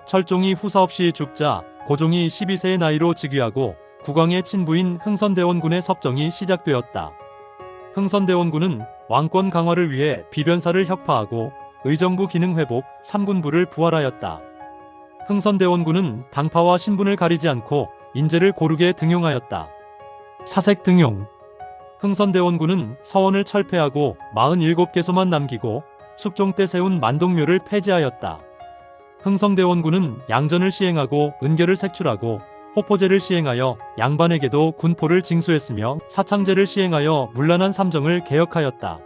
철종이 후사 없이 죽자 고종이 12세의 나이로 즉위하고 국왕의 친부인 흥선대원군의 섭정이 시작되었다. 흥선대원군은 왕권 강화를 위해 비변사를 혁파하고 의정부 기능 회복, 삼군부를 부활하였다. 흥선대원군은 당파와 신분을 가리지 않고 인재를 고르게 등용하였다. 사색 등용. 흥선대원군은 서원을 철폐하고 47개소만 남기고 숙종 때 세운 만동묘를 폐지하였다. 흥선대원군은 양전을 시행하고 은결을 색출하고 호포제를 시행하여 양반에게도 군포를 징수했으며 사창제를 시행하여 문란한 삼정을 개혁하였다.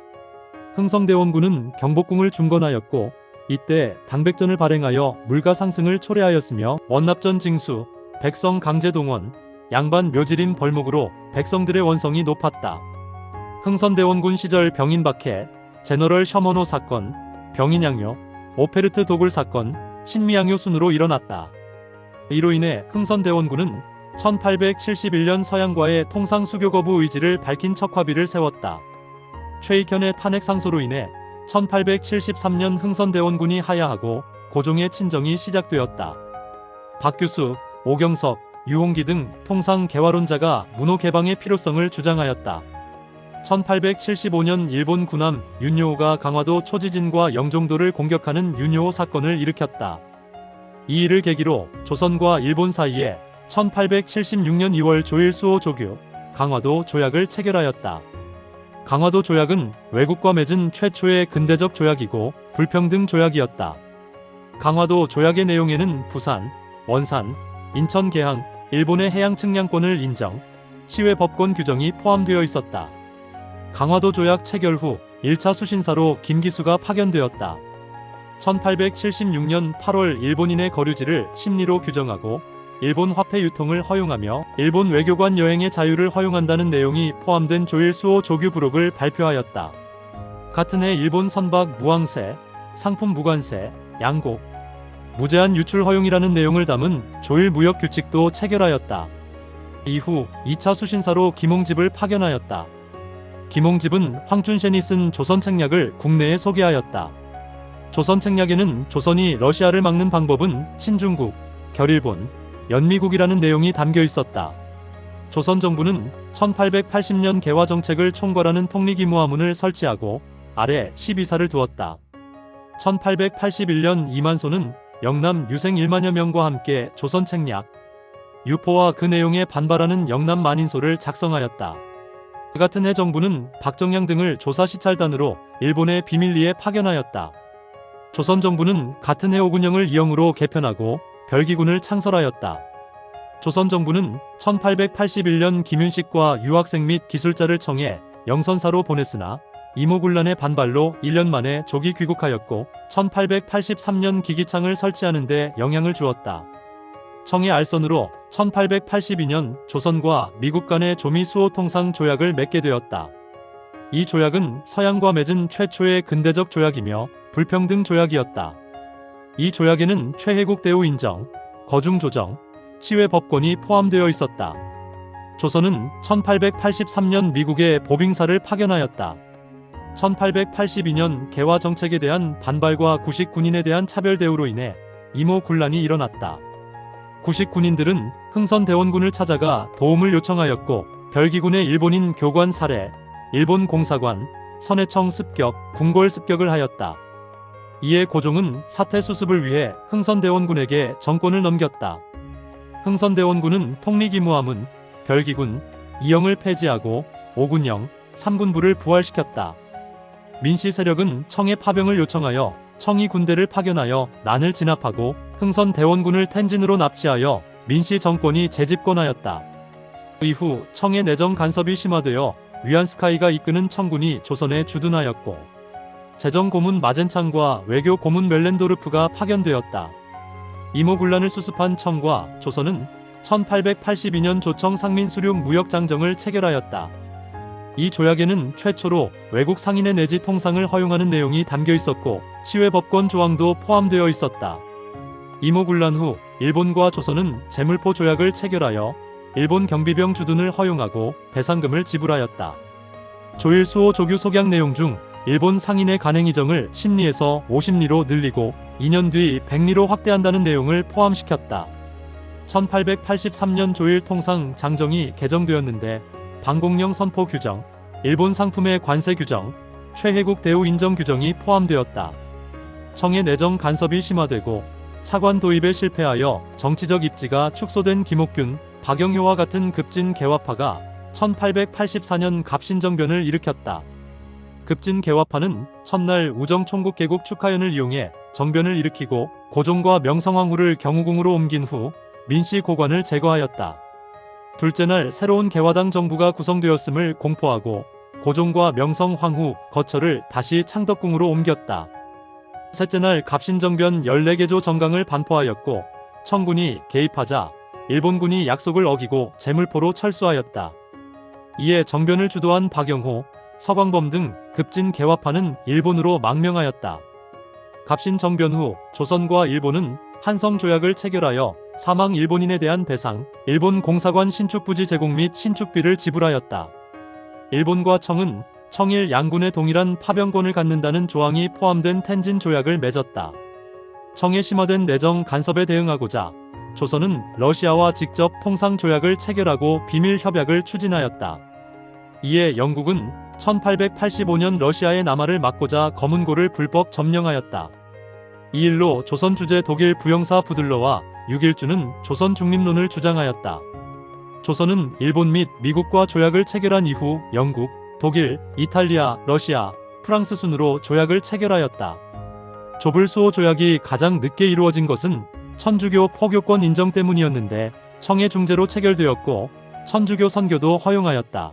흥선대원군은 경복궁을 중건하였고 이때 당백전을 발행하여 물가 상승을 초래하였으며 원납전 징수, 백성 강제 동원, 양반 묘지림 벌목으로 백성들의 원성이 높았다. 흥선대원군 시절 병인박해, 제너럴 셔먼호 사건, 병인양요, 오페르트 도굴 사건, 신미양요 순으로 일어났다. 이로 인해 흥선대원군은 1871년 서양과의 통상 수교 거부 의지를 밝힌 척화비를 세웠다. 최익현의 탄핵 상소로 인해 1873년 흥선대원군이 하야하고 고종의 친정이 시작되었다. 박규수, 오경석, 유홍기 등 통상 개화론자가 문호 개방의 필요성을 주장하였다. 1875년 일본 군함 윤요호가 강화도 초지진과 영종도를 공격하는 윤요호 사건을 일으켰다. 이 일을 계기로 조선과 일본 사이에 1876년 2월 조일수호 조규, 강화도 조약을 체결하였다. 강화도 조약은 외국과 맺은 최초의 근대적 조약이고 불평등 조약이었다. 강화도 조약의 내용에는 부산, 원산, 인천 계항, 일본의 해양 측량권을 인정, 시외 법권 규정이 포함되어 있었다. 강화도 조약 체결 후 1차 수신사로 김기수가 파견되었다. 1876년 8월 일본인의 거류지를 심리로 규정하고 일본 화폐 유통을 허용하며 일본 외교관 여행의 자유를 허용한다는 내용이 포함된 조일수호 조규 부록을 발표하였다. 같은 해 일본 선박 무항세, 상품 무관세, 양곡, 무제한 유출 허용이라는 내용을 담은 조일 무역 규칙도 체결하였다. 이후 2차 수신사로 김홍집을 파견하였다. 김홍집은 황춘센이 쓴 조선책략을 국내에 소개하였다. 조선책략에는 조선이 러시아를 막는 방법은 친중국, 결일본, 연미국이라는 내용이 담겨 있었다. 조선 정부는 1880년 개화 정책을 총괄하는 통리기무하문을 설치하고 아래 12사를 두었다. 1881년 이만소는 영남 유생 1만여 명과 함께 조선책략, 유포와 그 내용에 반발하는 영남 만인소를 작성하였다. 그 같은 해 정부는 박정양 등을 조사시찰단으로 일본의 비밀리에 파견하였다. 조선 정부는 같은 해 오군영을 이영으로 개편하고 별기군을 창설하였다. 조선 정부는 1881년 김윤식과 유학생 및 기술자를 청해 영선사로 보냈으나 이모군란의 반발로 1년 만에 조기 귀국하였고 1883년 기기창을 설치하는 데 영향을 주었다. 청해 알선으로 1882년 조선과 미국 간의 조미 수호 통상 조약을 맺게 되었다. 이 조약은 서양과 맺은 최초의 근대적 조약이며 불평등 조약이었다. 이 조약에는 최혜국 대우 인정, 거중 조정, 치외 법권이 포함되어 있었다. 조선은 1883년 미국에 보빙사를 파견하였다. 1882년 개화 정책에 대한 반발과 구식 군인에 대한 차별 대우로 인해 이모 군란이 일어났다. 구식 군인들은 흥선대원군을 찾아가 도움을 요청하였고 별기군의 일본인 교관 살해, 일본 공사관, 선해청 습격, 궁궐 습격을 하였다. 이에 고종은 사태 수습을 위해 흥선대원군에게 정권을 넘겼다. 흥선대원군은 통리기무하문, 별기군, 이영을 폐지하고 오군영, 삼군부를 부활시켰다. 민씨 세력은 청에 파병을 요청하여 청이 군대를 파견하여 난을 진압하고 흥선대원군을 텐진으로 납치하여 민씨 정권이 재집권하였다. 이후 청의 내정 간섭이 심화되어 위안스카이가 이끄는 청군이 조선에 주둔하였고 재정고문 마젠창과 외교고문 멜렌도르프가 파견되었다. 이모군란을 수습한 청과 조선은 1882년 조청 상민수륙 무역장정을 체결하였다. 이 조약에는 최초로 외국 상인의 내지 통상을 허용하는 내용이 담겨 있었고 시외법권 조항도 포함되어 있었다. 이모군란 후 일본과 조선은 제물포 조약을 체결하여 일본 경비병 주둔을 허용하고 배상금을 지불하였다. 조일수호 조규 속약 내용 중 일본 상인의 간행이정을 10리에서 50리로 늘리고 2년 뒤 100리로 확대한다는 내용을 포함시켰다. 1883년 조일 통상 장정이 개정되었는데 방공령 선포 규정, 일본 상품의 관세 규정, 최혜국 대우 인정 규정이 포함되었다. 청의 내정 간섭이 심화되고 차관 도입에 실패하여 정치적 입지가 축소된 김옥균, 박영효와 같은 급진 개화파가 1884년 갑신정변을 일으켰다. 급진 개화파는 첫날 우정 총국 개국 축하연을 이용해 정변을 일으키고 고종과 명성황후를 경우궁으로 옮긴 후 민씨 고관을 제거하였다. 둘째 날 새로운 개화당 정부가 구성되었음을 공포하고 고종과 명성황후, 거처를 다시 창덕궁으로 옮겼다. 셋째 날 갑신정변 14개조 정강을 반포하였고 청군이 개입하자 일본군이 약속을 어기고 제물포로 철수하였다. 이에 정변을 주도한 박영호, 서광범 등 급진 개화파는 일본으로 망명하였다. 갑신정변 후 조선과 일본은 한성조약을 체결하여 사망 일본인에 대한 배상, 일본 공사관 신축부지 제공 및 신축비를 지불하였다. 일본과 청은 청일 양군의 동일한 파병권을 갖는다는 조항이 포함된 텐진 조약을 맺었다. 청의 심화된 내정 간섭에 대응하고자 조선은 러시아와 직접 통상 조약을 체결하고 비밀 협약을 추진하였다. 이에 영국은 1885년 러시아의 남하를 막고자 검은고를 불법 점령하였다. 이 일로 조선 주재 독일 부영사 부들러와 육일주는 조선 중립론을 주장하였다. 조선은 일본 및 미국과 조약을 체결한 이후 영국, 독일, 이탈리아, 러시아, 프랑스 순으로 조약을 체결하였다. 조불수호 조약이 가장 늦게 이루어진 것은 천주교 포교권 인정 때문이었는데 청의 중재로 체결되었고 천주교 선교도 허용하였다.